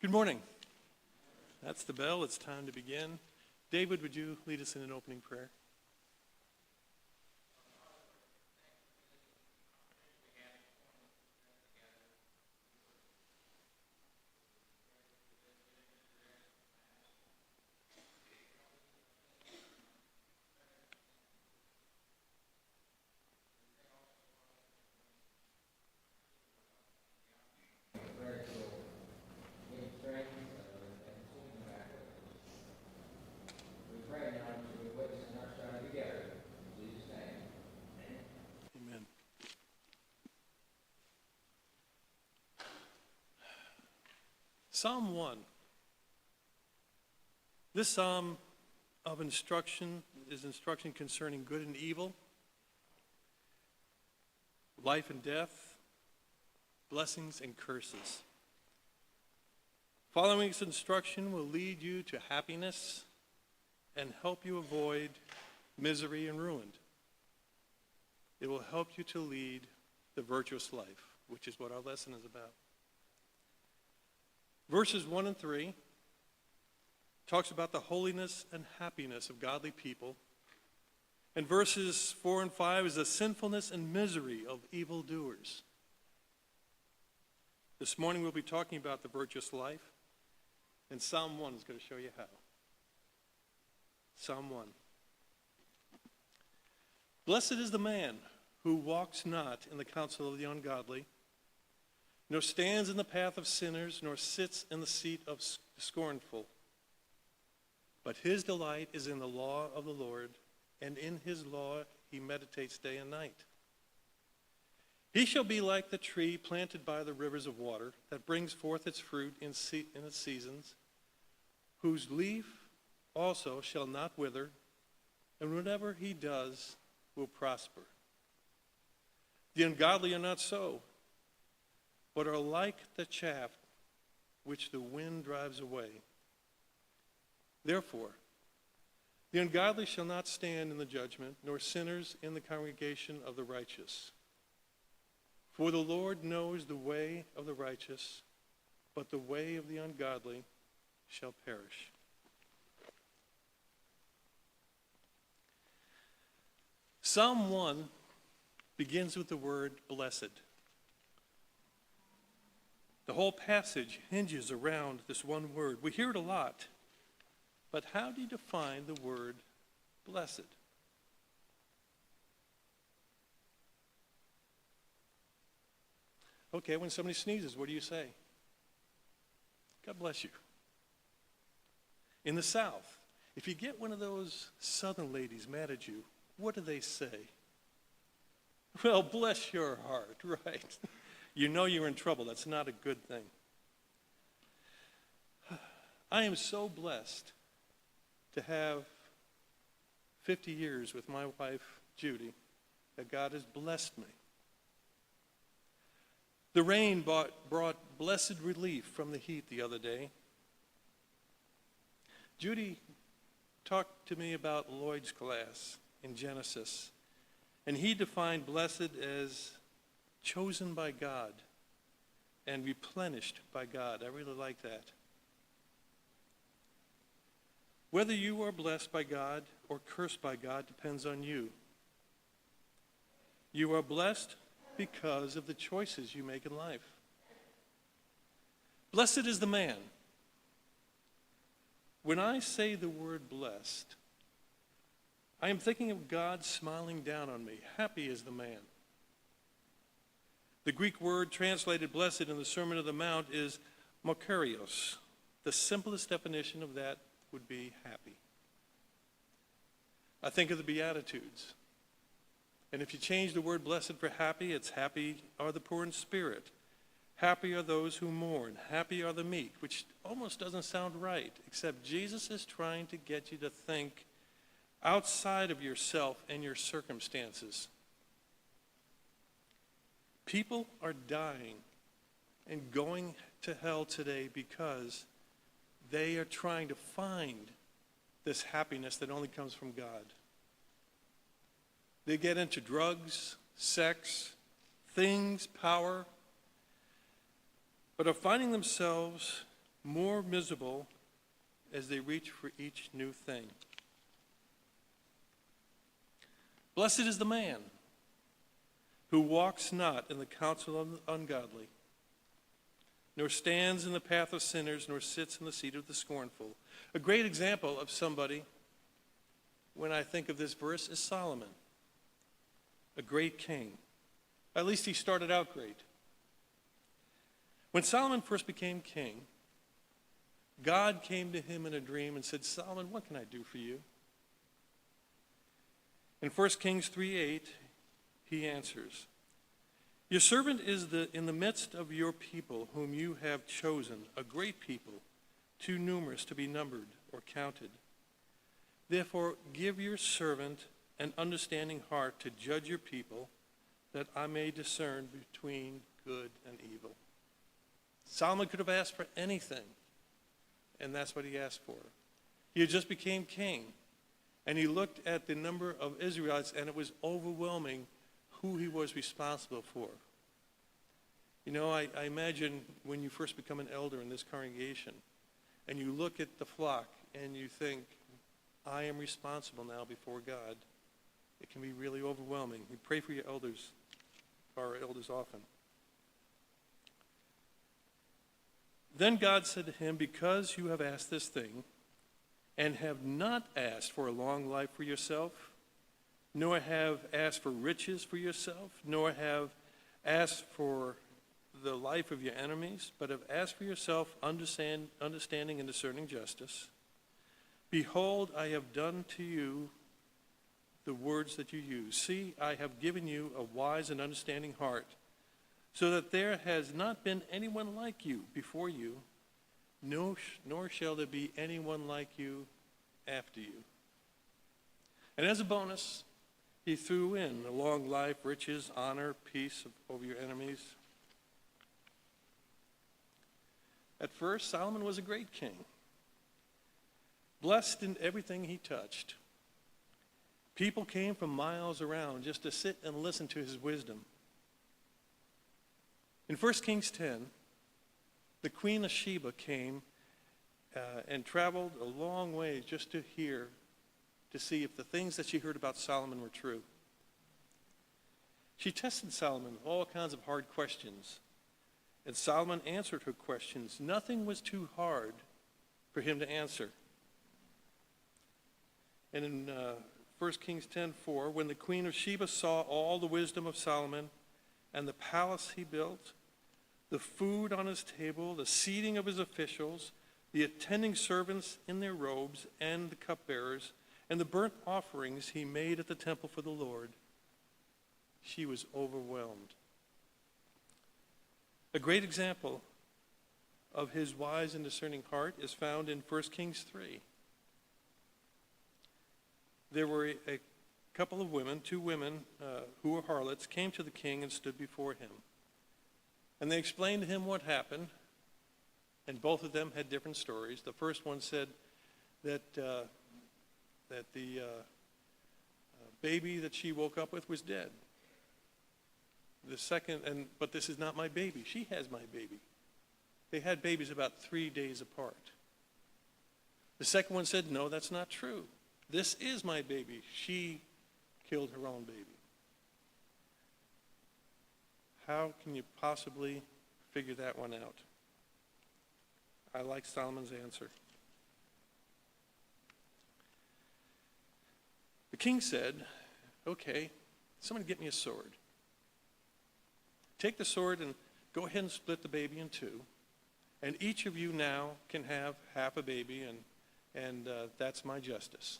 Good morning. That's the bell. It's time to begin. David, would you lead us in an opening prayer? Amen. Psalm 1. This psalm of instruction is instruction concerning good and evil, life and death, blessings and curses. Following this instruction will lead you to happiness and help you avoid misery and ruin. It will help you to lead the virtuous life, which is what our lesson is about. Verses 1 and 3 talks about the holiness and happiness of godly people. And verses 4 and 5 is the sinfulness and misery of evildoers. This morning we'll be talking about the virtuous life, and Psalm 1 is going to show you how. Psalm 1. Blessed is the man who walks not in the counsel of the ungodly, nor stands in the path of sinners, nor sits in the seat of the scornful. But his delight is in the law of the Lord, and in his law he meditates day and night. He shall be like the tree planted by the rivers of water, that brings forth its fruit in its seasons, whose leaf also shall not wither, and whatever he does will prosper. The ungodly are not so, but are like the chaff which the wind drives away. Therefore, the ungodly shall not stand in the judgment, nor sinners in the congregation of the righteous. For the Lord knows the way of the righteous, but the way of the ungodly shall perish. Psalm 1 begins with the word blessed. The whole passage hinges around this one word. We hear it a lot, but how do you define the word blessed? Okay, when somebody sneezes, what do you say? God bless you. In the South, if you get one of those Southern ladies mad at you, what do they say? Well, bless your heart, right? You know you're in trouble. That's not a good thing. I am so blessed to have 50 years with my wife, Judy, that God has blessed me. The rain brought blessed relief from the heat the other day. Judy talked to me about Lloyd's class in Genesis, and he defined blessed as chosen by God and replenished by God. I really like that. Whether you are blessed by God or cursed by God depends on you. You are blessed because of the choices you make in life. Blessed is the man. When I say the word blessed, I am thinking of God smiling down on me. Happy is the man. The Greek word translated blessed in the Sermon on the Mount is makarios. The simplest definition of that would be happy. I think of the Beatitudes. And if you change the word blessed for happy, it's happy are the poor in spirit. Happy are those who mourn. Happy are the meek, which almost doesn't sound right, except Jesus is trying to get you to think outside of yourself and your circumstances. People are dying and going to hell today because they are trying to find this happiness that only comes from God. They get into drugs, sex, things, power, but are finding themselves more miserable as they reach for each new thing. Blessed is the man who walks not in the counsel of the ungodly, nor stands in the path of sinners, nor sits in the seat of the scornful. A great example of somebody, when I think of this verse, is Solomon, a great king. At least he started out great. When Solomon first became king, God came to him in a dream and said, Solomon, what can I do for you? In 1 Kings 3:8, he answers, your servant is in the midst of your people, whom you have chosen, a great people, too numerous to be numbered or counted. Therefore, give your servant an understanding heart to judge your people, that I may discern between good and evil. Solomon could have asked for anything, and that's what he asked for. He had just became king, and he looked at the number of Israelites, and it was overwhelming who he was responsible for. You know, I imagine when you first become an elder in this congregation, and you look at the flock, and you think, I am responsible now before God. It can be really overwhelming. You pray for your elders, our elders often. Then God said to him, because you have asked this thing, and have not asked for a long life for yourself, nor have asked for riches for yourself, nor have asked for the life of your enemies, but have asked for yourself understanding and discerning justice, behold, I have done to you the words that you use. See, I have given you a wise and understanding heart, so that there has not been anyone like you before you, nor shall there be anyone like you after you. And as a bonus, he threw in a long life, riches, honor, peace over your enemies. At first, Solomon was a great king, blessed in everything he touched. People came from miles around just to sit and listen to his wisdom. In 1 Kings 10, the Queen of Sheba came and traveled a long way just to see if the things that she heard about Solomon were true. She tested Solomon with all kinds of hard questions, and Solomon answered her questions. Nothing was too hard for him to answer. And in 1 Kings 10:4, when the Queen of Sheba saw all the wisdom of Solomon and the palace he built, the food on his table, the seating of his officials, the attending servants in their robes and the cupbearers, and the burnt offerings he made at the temple for the Lord, she was overwhelmed. A great example of his wise and discerning heart is found in 1 Kings 3. There were a couple of women, two women who were harlots, came to the king and stood before him. And they explained to him what happened, and both of them had different stories. The first one said that the baby that she woke up with was dead. The second, but this is not my baby. She has my baby. They had babies about 3 days apart. The second one said, no, that's not true. This is my baby. She killed her own baby. How can you possibly figure that one out? I like Solomon's answer. The king said, okay, somebody get me a sword. Take the sword and go ahead and split the baby in two. And each of you now can have half a baby, and that's my justice.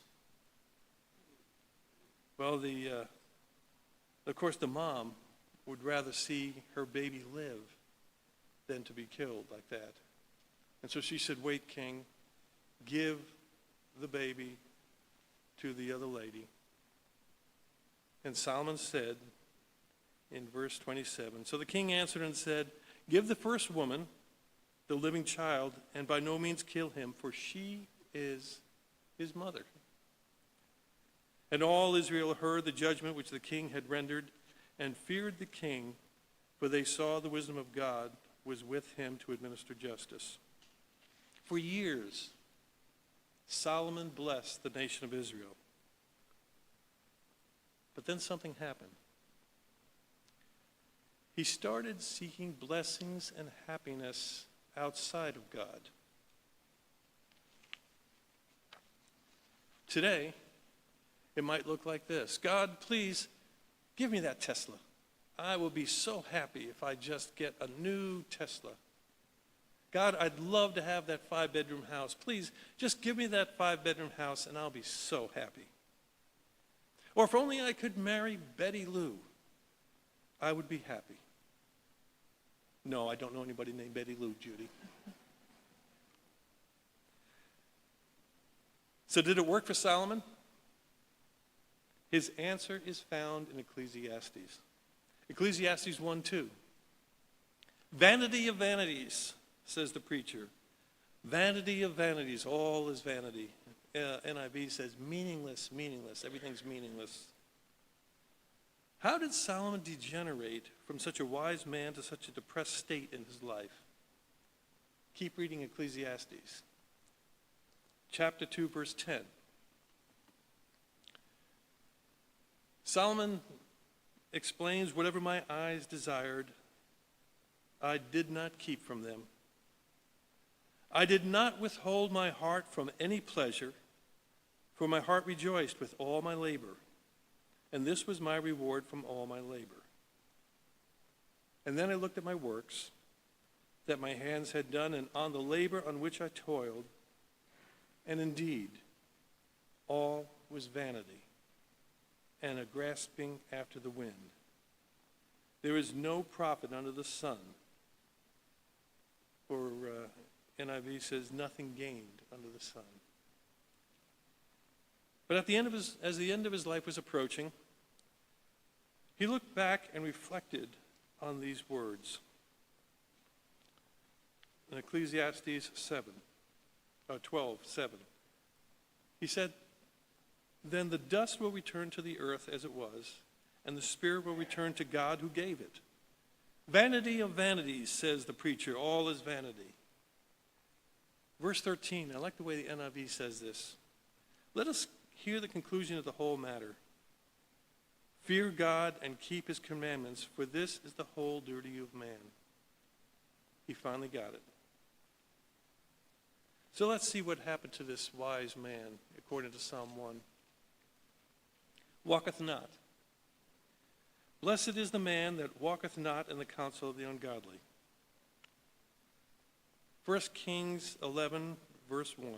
Well, of course, the mom would rather see her baby live than to be killed like that. And so she said, wait, king, give the baby to the other lady. And Solomon said in verse 27, so the king answered and said, give the first woman the living child, and by no means kill him, for she is his mother. And all Israel heard the judgment which the king had rendered, and feared the king, for they saw the wisdom of God was with him to administer justice. For years, Solomon blessed the nation of Israel. But then something happened. He started seeking blessings and happiness outside of God. Today, it might look like this. God, please give me that Tesla. I will be so happy if I just get a new Tesla. God, I'd love to have that 5-bedroom house. Please, just give me that 5-bedroom house and I'll be so happy. Or if only I could marry Betty Lou, I would be happy. No, I don't know anybody named Betty Lou, Judy. So did it work for Solomon? His answer is found in Ecclesiastes. Ecclesiastes 1:2. Vanity of vanities, says the preacher. Vanity of vanities, all is vanity. NIV says meaningless, meaningless. Everything's meaningless. How did Solomon degenerate from such a wise man to such a depressed state in his life? Keep reading Ecclesiastes. Chapter 2, verse 10. Solomon explains, whatever my eyes desired, I did not keep from them. I did not withhold my heart from any pleasure, for my heart rejoiced with all my labor, and this was my reward from all my labor. And then I looked at my works that my hands had done, and on the labor on which I toiled, and indeed, all was vanity and a grasping after the wind. There is no profit under the sun. Or NIV says, nothing gained under the sun. But as the end of his life was approaching, he looked back and reflected on these words. In Ecclesiastes 12:7, he said, then the dust will return to the earth as it was, and the spirit will return to God who gave it. Vanity of vanities, says the preacher, all is vanity. Verse 13, I like the way the NIV says this. Let us hear the conclusion of the whole matter. Fear God and keep his commandments, for this is the whole duty of man. He finally got it. So let's see what happened to this wise man, according to Psalm 1. Walketh not. Blessed is the man that walketh not in the counsel of the ungodly. 1 Kings 11, verse 1.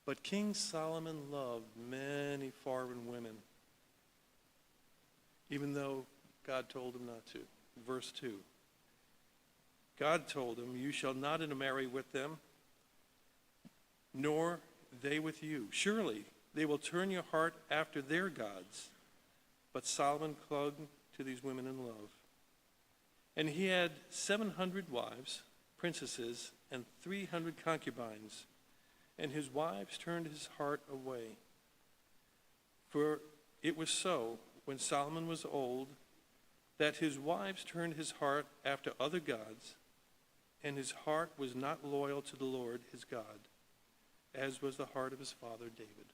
But King Solomon loved many foreign women, even though God told him not to. Verse 2. God told him, you shall not intermarry with them, nor they with you. Surely they will turn your heart after their gods. But Solomon clung to these women in love. And he had 700 wives, princesses, and 300 concubines. And his wives turned his heart away. For it was so, when Solomon was old, that his wives turned his heart after other gods, and his heart was not loyal to the Lord his God, as was the heart of his father David.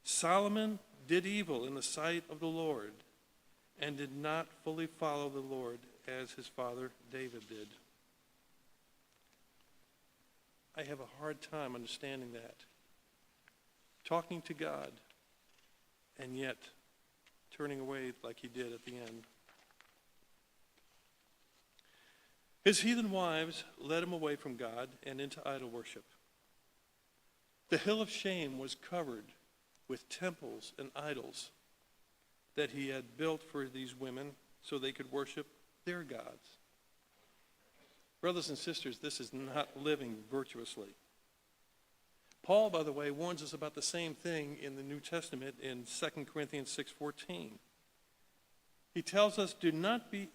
Solomon did evil in the sight of the Lord, and did not fully follow the Lord as his father David did. I have a hard time understanding that. Talking to God, and yet turning away like he did at the end. His heathen wives led him away from God and into idol worship. The hill of shame was covered with temples and idols that he had built for these women so they could worship their gods. Brothers and sisters, this is not living virtuously. Paul, by the way, warns us about the same thing in the New Testament in 2 Corinthians 6:14. He tells us, do not be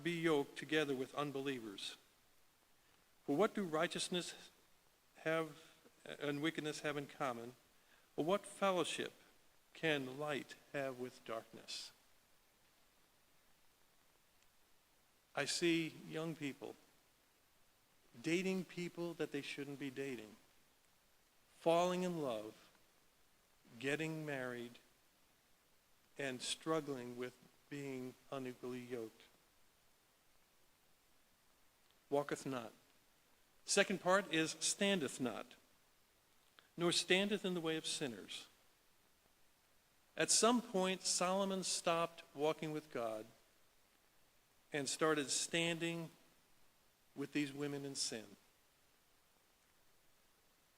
yoked together with unbelievers. For what do righteousness have and wickedness have in common? Or what fellowship can light have with darkness? I see young people dating people that they shouldn't be dating, falling in love, getting married, and struggling with being unequally yoked. Walketh not. Second part is standeth not, nor standeth in the way of sinners. At some point, Solomon stopped walking with God and started standing with these women in sin.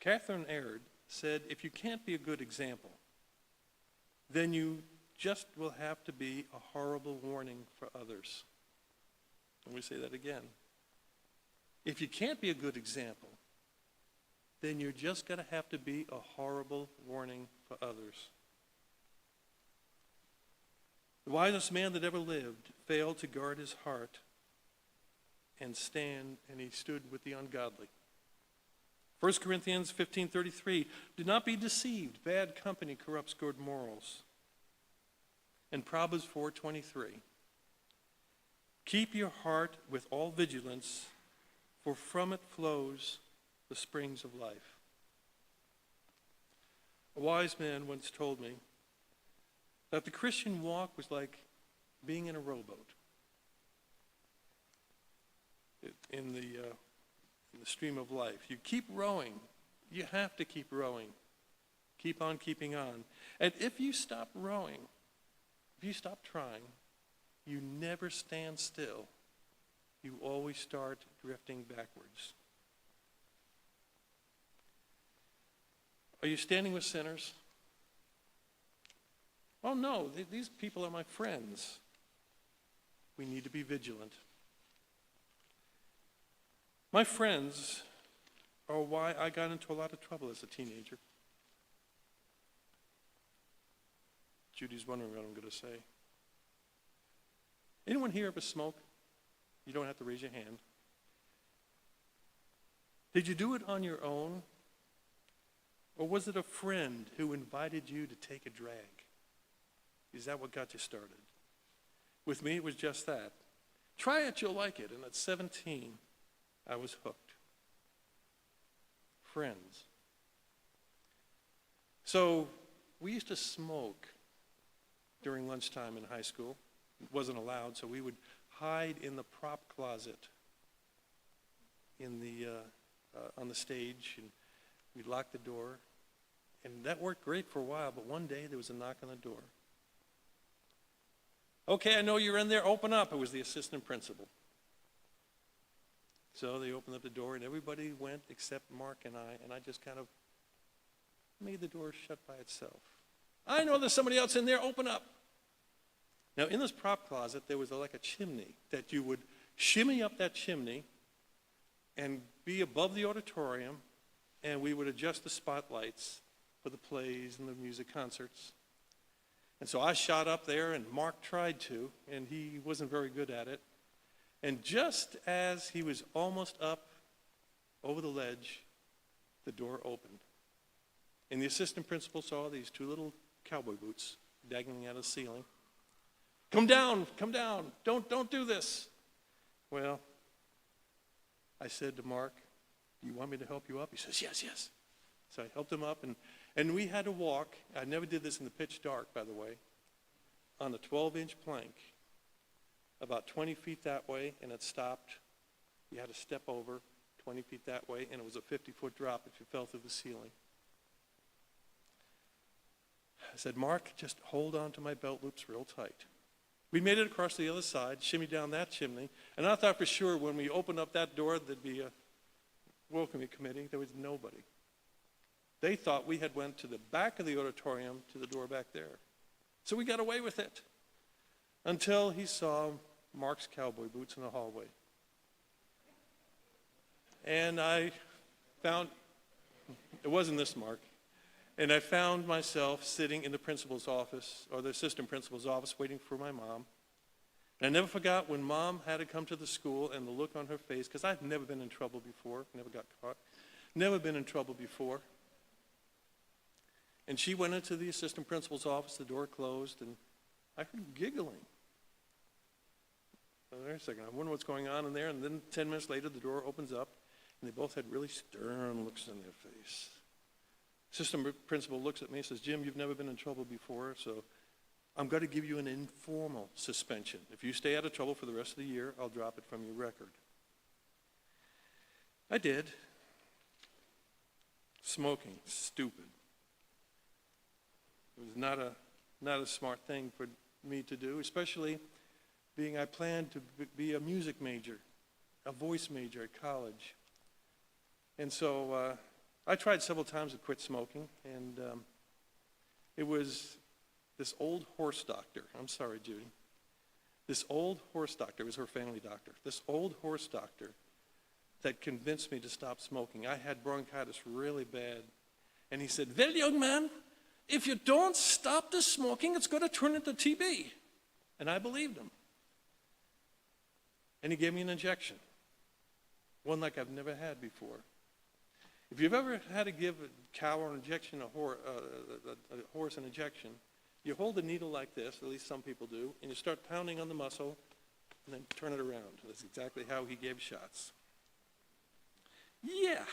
Catherine Aird said, if you can't be a good example, then you just will have to be a horrible warning for others. Let me say that again. If you can't be a good example, then you're just going to have to be a horrible warning for others. The wisest man that ever lived failed to guard his heart and stand, and he stood with the ungodly. 1 Corinthians 15:33, do not be deceived. Bad company corrupts good morals. And Proverbs 4:23, keep your heart with all vigilance, for from it flows the springs of life. A wise man once told me that the Christian walk was like being in a rowboat in the stream of life. You keep rowing. You have to keep rowing. Keep on keeping on. And if you stop rowing, if you stop trying, you never stand still. You always start drifting backwards. Are you standing with sinners? Oh no, these people are my friends. We need to be vigilant. My friends are why I got into a lot of trouble as a teenager. Judy's wondering what I'm going to say. Anyone here ever smoke? You don't have to raise your hand. Did you do it on your own? Or was it a friend who invited you to take a drag? Is that what got you started? With me, it was just that. Try it, you'll like it. And at 17, I was hooked. Friends. So we used to smoke during lunchtime in high school. It wasn't allowed, so we would hide in the prop closet in the on the stage, and we'd lock the door. And that worked great for a while, but one day there was a knock on the door. Okay, I know you're in there, open up. It was the assistant principal. So they opened up the door, and everybody went except Mark and I just kind of made the door shut by itself. I know there's somebody else in there, open up. Now, in this prop closet, there was like a chimney that you would shimmy up that chimney and be above the auditorium, and we would adjust the spotlights for the plays and the music concerts. And so I shot up there, and Mark tried to, and he wasn't very good at it. And just as he was almost up over the ledge, the door opened. And the assistant principal saw these two little cowboy boots dangling out of the ceiling. Come down, don't do this. Well, I said to Mark, do you want me to help you up? He says, yes. So I helped him up, and we had to walk. I never did this in the pitch dark, by the way, on a 12-inch plank, about 20 feet that way, and it stopped. You had to step over 20 feet that way, and it was a 50-foot drop if you fell through the ceiling. I said, Mark, just hold on to my belt loops real tight. We made it across the other side, shimmied down that chimney, and I thought for sure when we opened up that door there'd be a welcoming committee. There was nobody. They thought we had went to the back of the auditorium to the door back there. So we got away with it until he saw Mark's cowboy boots in the hallway. And I found, it wasn't this Mark, and I found myself sitting in the principal's office, or the assistant principal's office, waiting for my mom. And I never forgot when Mom had to come to the school and the look on her face, because I've never been in trouble before, never got caught, never been in trouble before. And she went into the assistant principal's office, the door closed, and I heard giggling. Wait a second, I wonder what's going on in there, and then 10 minutes later the door opens up, And they both had really stern looks on their face. Assistant principal looks at me and says, Jim, you've never been in trouble before, so I'm going to give you an informal suspension. If you stay out of trouble for the rest of the year, I'll drop it from your record. I did. Smoking, stupid. It was not a smart thing for me to do, especially being I planned to be a music major, a voice major at college. And so I tried several times to quit smoking, and it was this old horse doctor. I'm sorry, Judy. This old horse doctor was her family doctor. This old horse doctor that convinced me to stop smoking. I had bronchitis really bad. And he said, well, young man, if you don't stop the smoking, it's going to turn into TB. And I believed him. And he gave me an injection, one like I've never had before. If you've ever had to give a cow or an injection, a horse an injection, you hold the needle like this, at least some people do, and you start pounding on the muscle, and then turn it around. That's exactly how he gave shots. Yeah.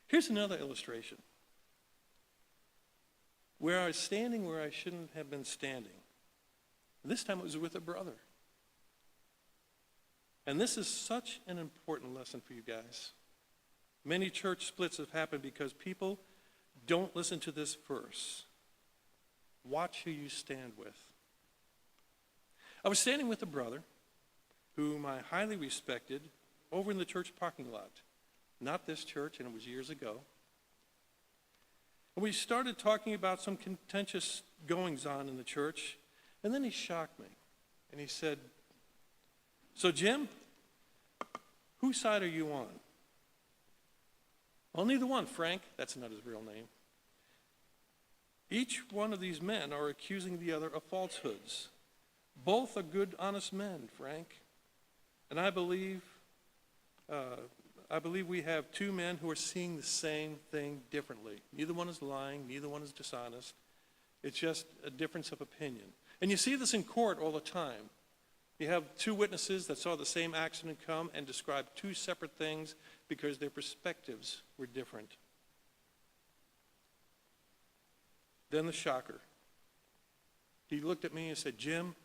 Here's another illustration. Where I was standing where I shouldn't have been standing. This time it was with a brother. And this is such an important lesson for you guys. Many church splits have happened because people don't listen to this verse. Watch who you stand with. I was standing with a brother whom I highly respected over in the church parking lot. Not this church, and it was years ago. And we started talking about some contentious goings-on in the church, and then he shocked me. And he said, so Jim, whose side are you on? Well, neither one, Frank. That's not his real name. Each one of these men are accusing the other of falsehoods. Both are good, honest men, Frank. And I believe we have two men who are seeing the same thing differently. Neither one is lying. Neither one is dishonest. It's just a difference of opinion. And you see this in court all the time. You have two witnesses that saw the same accident come and describe two separate things because their perspectives were different. Then the shocker. He looked at me and said, Jim,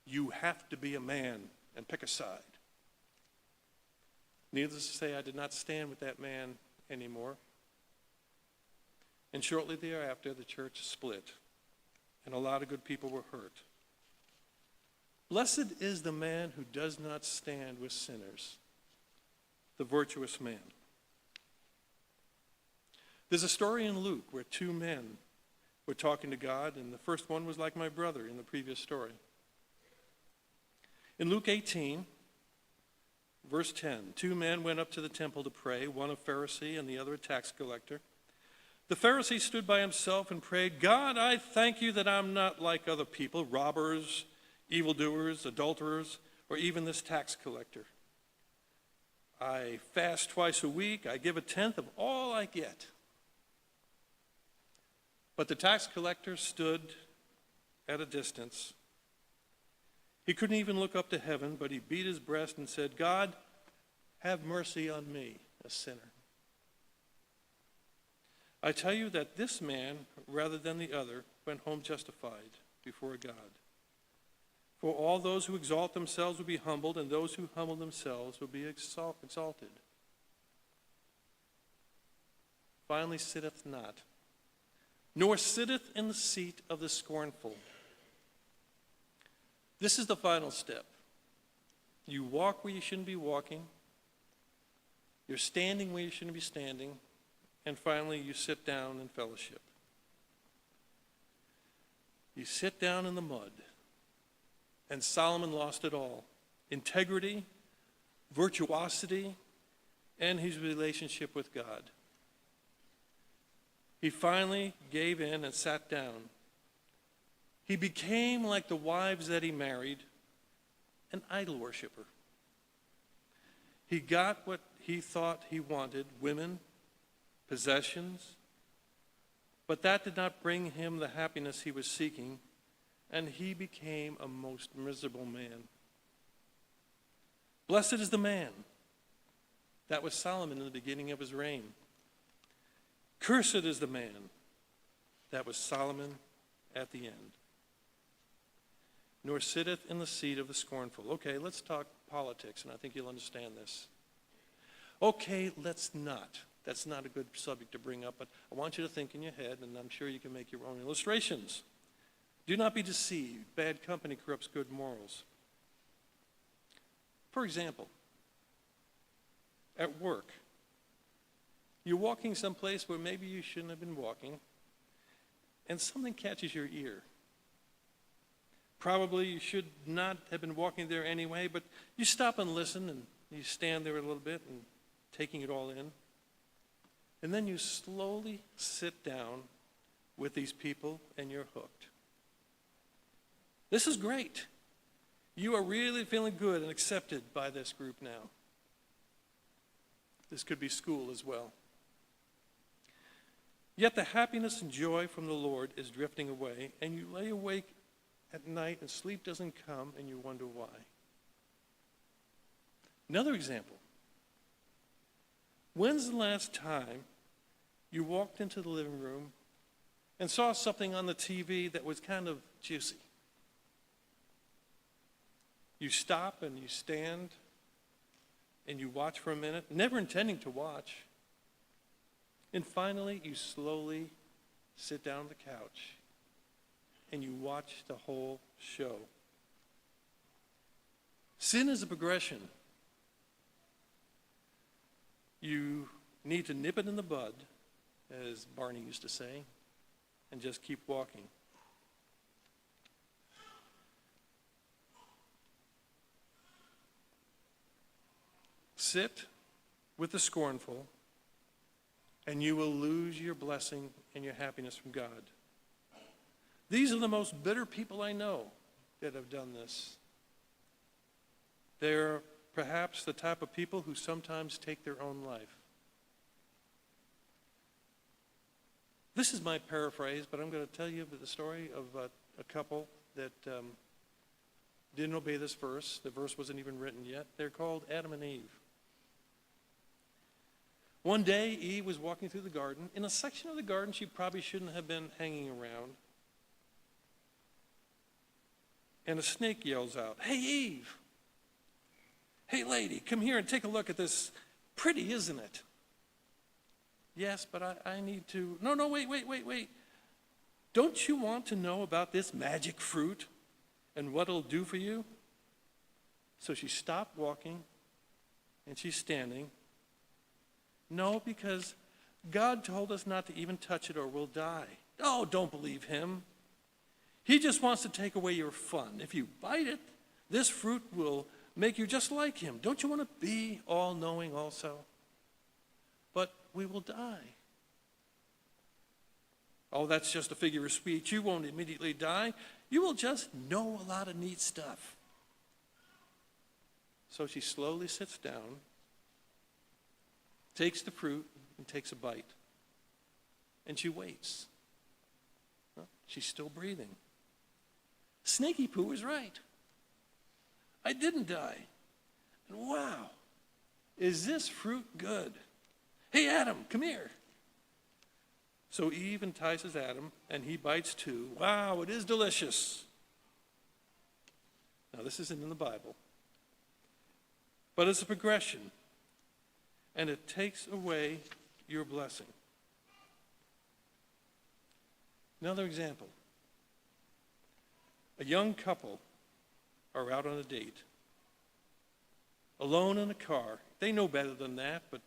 you have to be a man and pick a side. Needless to say, I did not stand with that man anymore. And shortly thereafter, the church split, and a lot of good people were hurt. Blessed is the man who does not stand with sinners, the virtuous man. There's a story in Luke where two men were talking to God, and the first one was like my brother in the previous story. In Luke 18, verse 10, two men went up to the temple to pray, one a Pharisee and the other a tax collector. The Pharisee stood by himself and prayed, God, I thank you that I'm not like other people, robbers, evildoers, adulterers, or even this tax collector. I fast twice a week. I give a tenth of all I get. But the tax collector stood at a distance. He couldn't even look up to heaven, but he beat his breast and said, God, have mercy on me, a sinner. I tell you that this man, rather than the other, went home justified before God. For all those who exalt themselves will be humbled, and those who humble themselves will be exalted. Finally sitteth not, nor sitteth in the seat of the scornful. This is the final step. You walk where you shouldn't be walking. You're standing where you shouldn't be standing. And finally, you sit down in fellowship. You sit down in the mud. And Solomon lost it all. Integrity, virtuosity, and his relationship with God. He finally gave in and sat down. He became like the wives that he married, an idol worshiper. He got what he thought he wanted, women, possessions, but that did not bring him the happiness he was seeking, and he became a most miserable man. Blessed is the man. That was Solomon in the beginning of his reign. Cursed is the man. That was Solomon at the end. Nor sitteth in the seat of the scornful. Okay, let's talk politics, and I think you'll understand this. Okay, let's not. That's not a good subject to bring up, but I want you to think in your head, and I'm sure you can make your own illustrations. Do not be deceived. Bad company corrupts good morals. For example, at work, you're walking someplace where maybe you shouldn't have been walking, and something catches your ear. Probably you should not have been walking there anyway, but you stop and listen, and you stand there a little bit and taking it all in. And then you slowly sit down with these people, and you're hooked. This is great. You are really feeling good and accepted by this group now. This could be school as well. Yet the happiness and joy from the Lord is drifting away, and you lay awake at night and sleep doesn't come, and you wonder why. Another example. When's the last time you walked into the living room and saw something on the TV that was kind of juicy? You stop and you stand and you watch for a minute, never intending to watch. And finally, you slowly sit down on the couch and you watch the whole show. Sin is a progression. You need to nip it in the bud, as Barney used to say, and just keep walking. Sit with the scornful, and you will lose your blessing and your happiness from God. These are the most bitter people I know that have done this. They're perhaps the type of people who sometimes take their own life. This is my paraphrase, but I'm going to tell you the story of a couple that didn't obey this verse. The verse wasn't even written yet. They're called Adam and Eve. One day, Eve was walking through the garden. In a section of the garden she probably shouldn't have been hanging around. And a snake yells out, "Hey, Eve! Hey, lady, come here and take a look at this. Pretty, isn't it?" "Yes, but I need to..." No, wait. "Don't you want to know about this magic fruit and what it'll do for you?" So she stopped walking and she's standing. "No, because God told us not to even touch it or we'll die." "Oh, don't believe him. He just wants to take away your fun. If you bite it, this fruit will make you just like him. Don't you want to be all-knowing also?" "But we will die." "Oh, that's just a figure of speech. You won't immediately die. You will just know a lot of neat stuff." So she slowly sits down, takes the fruit, and takes a bite. And she waits. Well, she's still breathing. Snaky Poo was right. I didn't die. And wow, is this fruit good? "Hey, Adam, come here." So Eve entices Adam, and he bites too. Wow, it is delicious. Now, this isn't in the Bible, but it's a progression, and it takes away your blessing. Another example. A young couple are out on a date, alone in a car. They know better than that, but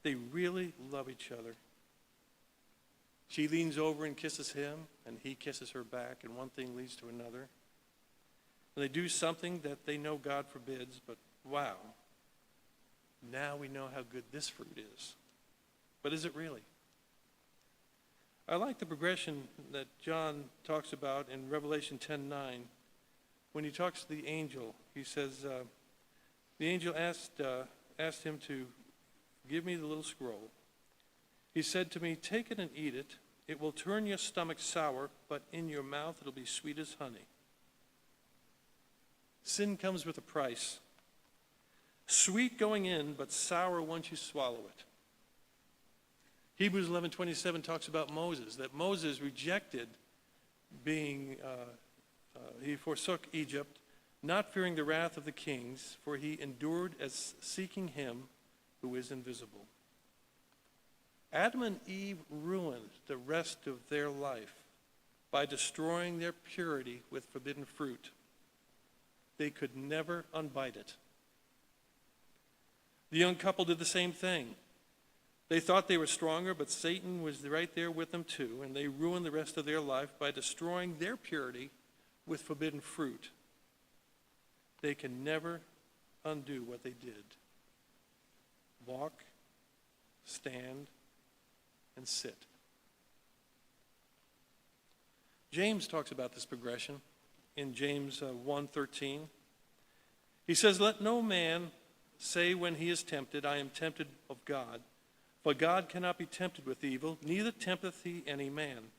they really love each other. She leans over and kisses him, and he kisses her back, and one thing leads to another. And they do something that they know God forbids, but wow, now we know how good this fruit is. But is it really? I like the progression that John talks about in Revelation 10:9. When he talks to the angel, he says, the angel asked him to give me the little scroll. He said to me, "Take it and eat it. It will turn your stomach sour, but in your mouth it'll be sweet as honey." Sin comes with a price. Sweet going in, but sour once you swallow it. Hebrews 11:27 talks about Moses, that Moses rejected he forsook Egypt, not fearing the wrath of the kings, for he endured as seeking him who is invisible. Adam and Eve ruined the rest of their life by destroying their purity with forbidden fruit. They could never unbite it. The young couple did the same thing. They thought they were stronger, but Satan was right there with them too, and they ruined the rest of their life by destroying their purity with forbidden fruit. They can never undo what they did. Walk, stand, and sit. James talks about this progression in James 1:13. He says, "Let no man say when he is tempted, I am tempted of God. For God cannot be tempted with evil, neither tempteth he any man.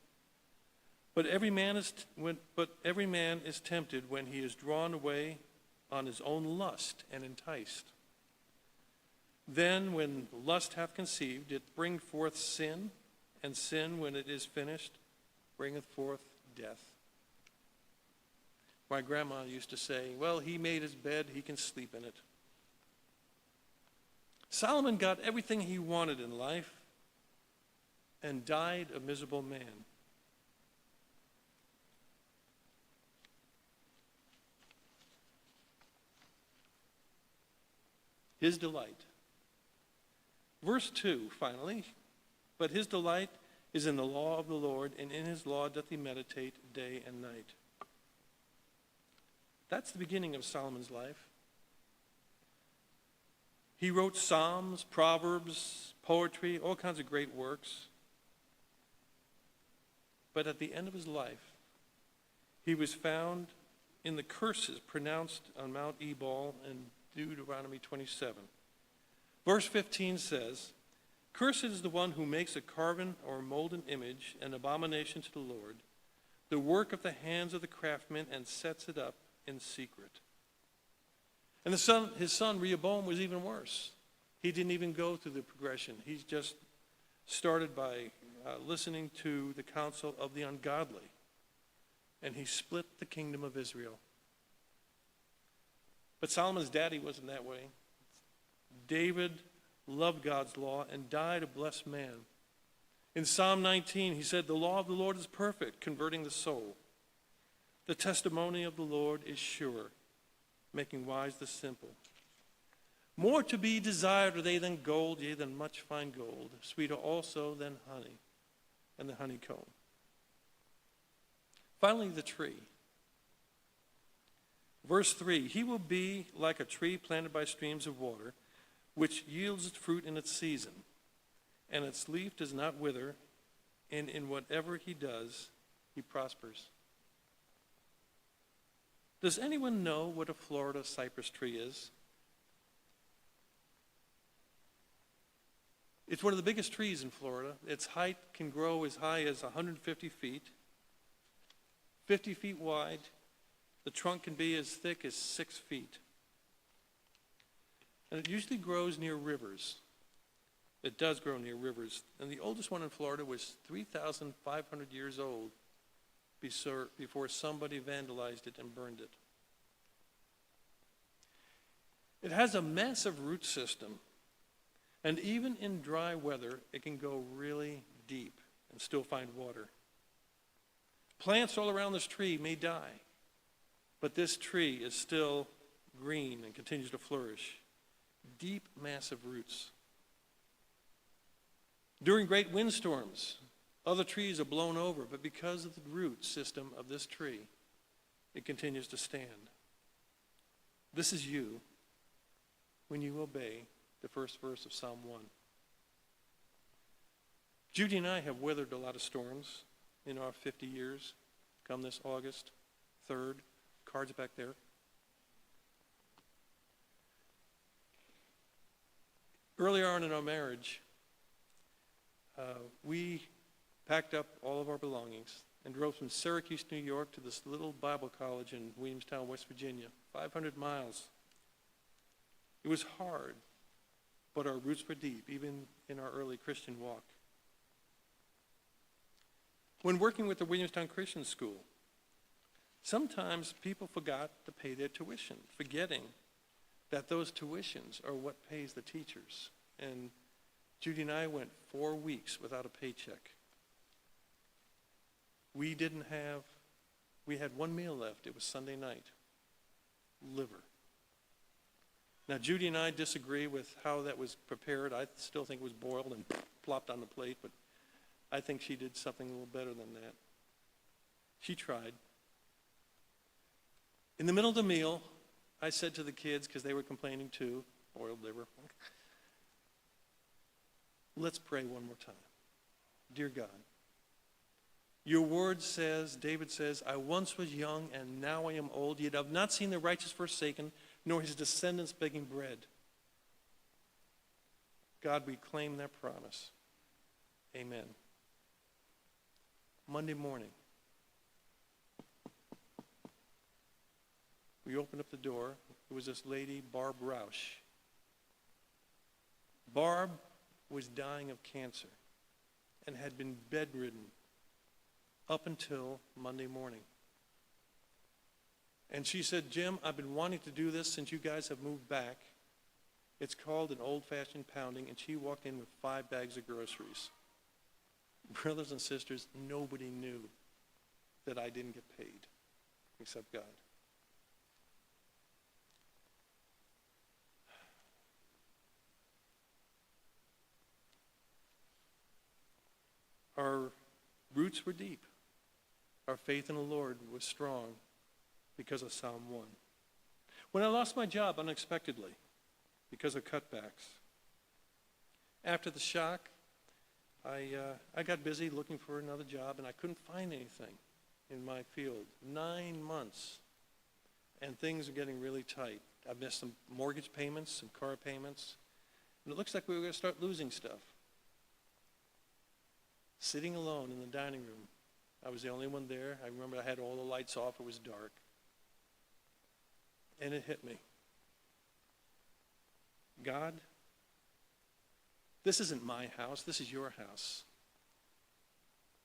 But every man is tempted when he is drawn away on his own lust and enticed. Then when lust hath conceived, it bringeth forth sin, and sin, when it is finished, bringeth forth death." My grandma used to say, well, he made his bed, he can sleep in it. Solomon got everything he wanted in life and died a miserable man. His delight. Verse 2, finally. "But his delight is in the law of the Lord, and in his law doth he meditate day and night." That's the beginning of Solomon's life. He wrote Psalms, Proverbs, poetry, all kinds of great works. But at the end of his life, he was found in the curses pronounced on Mount Ebal in Deuteronomy 27. Verse 15 says, "Cursed is the one who makes a carven or molten image, an abomination to the Lord, the work of the hands of the craftsman, and sets it up in secret." And his son Rehoboam was even worse. He didn't even go through the progression. He just started by listening to the counsel of the ungodly. And he split the kingdom of Israel. But Solomon's daddy wasn't that way. David loved God's law and died a blessed man. In Psalm 19, he said, "The law of the Lord is perfect, converting the soul. The testimony of the Lord is sure, making wise the simple. More to be desired are they than gold, yea, than much fine gold, sweeter also than honey and the honeycomb." Finally, the tree. Verse 3, "He will be like a tree planted by streams of water, which yields its fruit in its season, and its leaf does not wither, and in whatever he does, he prospers." Does anyone know what a Florida cypress tree is? It's one of the biggest trees in Florida. Its height can grow as high as 150 feet, 50 feet wide. The trunk can be as thick as 6 feet. And it usually grows near rivers. It does grow near rivers. And the oldest one in Florida was 3,500 years old before somebody vandalized it and burned it. It has a massive root system. And even in dry weather, it can go really deep and still find water. Plants all around this tree may die, but this tree is still green and continues to flourish. Deep, massive roots. During great windstorms, other trees are blown over, but because of the root system of this tree, it continues to stand. This is you when you obey the first verse of Psalm 1. Judy and I have weathered a lot of storms in our 50 years. Come this August 3rd. Cards back there. Earlier on in our marriage, we packed up all of our belongings and drove from Syracuse, New York to this little Bible college in Williamstown, West Virginia, 500 miles. It was hard, but our roots were deep, even in our early Christian walk. When working with the Williamstown Christian School, sometimes people forgot to pay their tuition, forgetting that those tuitions are what pays the teachers. And Judy and I went 4 weeks without a paycheck. We had one meal left. It was Sunday night. Liver. Now, Judy and I disagree with how that was prepared. I still think it was boiled and plopped on the plate, but I think she did something a little better than that. She tried. In the middle of the meal, I said to the kids, because they were complaining too, boiled liver, let's pray one more time. Dear God, your word says, David says, I once was young and now I am old, yet I've not seen the righteous forsaken, nor his descendants begging bread. God, we claim that promise. Amen. Monday morning, we opened up the door. It was this lady, Barb Roush. Barb was dying of cancer and had been bedridden up until Monday morning. And she said, Jim, I've been wanting to do this since you guys have moved back. It's called an old-fashioned pounding, and she walked in with 5 bags of groceries. Brothers and sisters, nobody knew that I didn't get paid except God. Our roots were deep. Our faith in the Lord was strong because of Psalm 1. When I lost my job unexpectedly because of cutbacks, after the shock, I got busy looking for another job, and I couldn't find anything in my field. 9 months, and things are getting really tight. I've missed some mortgage payments, some car payments, and it looks like we were going to start losing stuff. Sitting alone in the dining room, I was the only one there. I remember I had all the lights off. It was dark. And it hit me. God, this isn't my house. This is your house.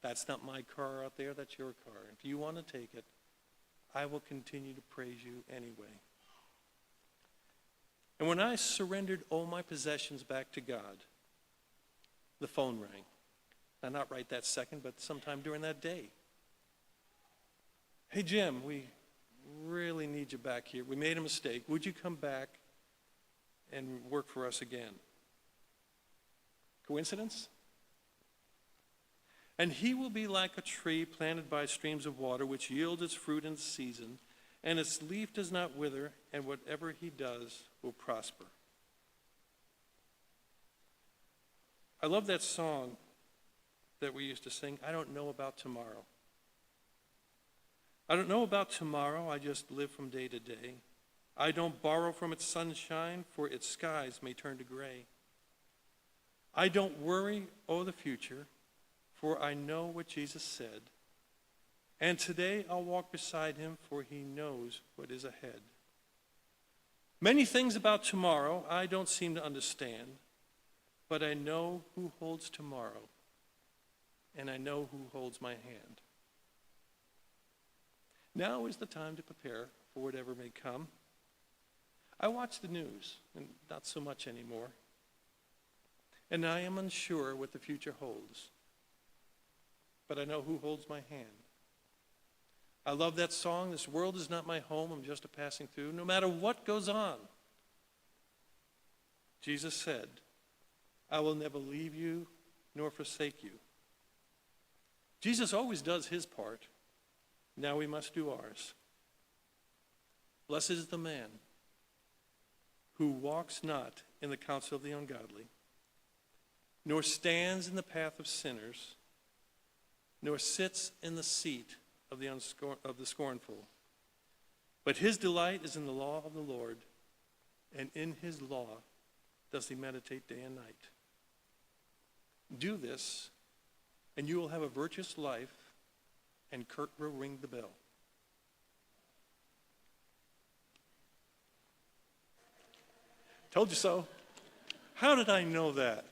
That's not my car out there. That's your car. If you want to take it, I will continue to praise you anyway. And when I surrendered all my possessions back to God, the phone rang. Now, not right that second, but sometime during that day. Hey, Jim, we really need you back here. We made a mistake. Would you come back and work for us again? Coincidence? And he will be like a tree planted by streams of water, which yields its fruit in season, and its leaf does not wither, and whatever he does will prosper. I love that song that we used to sing, I don't know about tomorrow. I don't know about tomorrow, I just live from day to day. I don't borrow from its sunshine, for its skies may turn to gray. I don't worry o'er the future, for I know what Jesus said. And today I'll walk beside him, for he knows what is ahead. Many things about tomorrow I don't seem to understand, but I know who holds tomorrow, and I know who holds my hand. Now is the time to prepare for whatever may come. I watch the news, and not so much anymore, and I am unsure what the future holds, but I know who holds my hand. I love that song, this world is not my home, I'm just a passing through. No matter what goes on, Jesus said, I will never leave you nor forsake you. Jesus always does his part. Now we must do ours. Blessed is the man who walks not in the counsel of the ungodly, nor stands in the path of sinners, nor sits in the seat of the scornful. But his delight is in the law of the Lord, and in his law does he meditate day and night. Do this, and you will have a virtuous life, and Kurt will ring the bell. Told you so. How did I know that?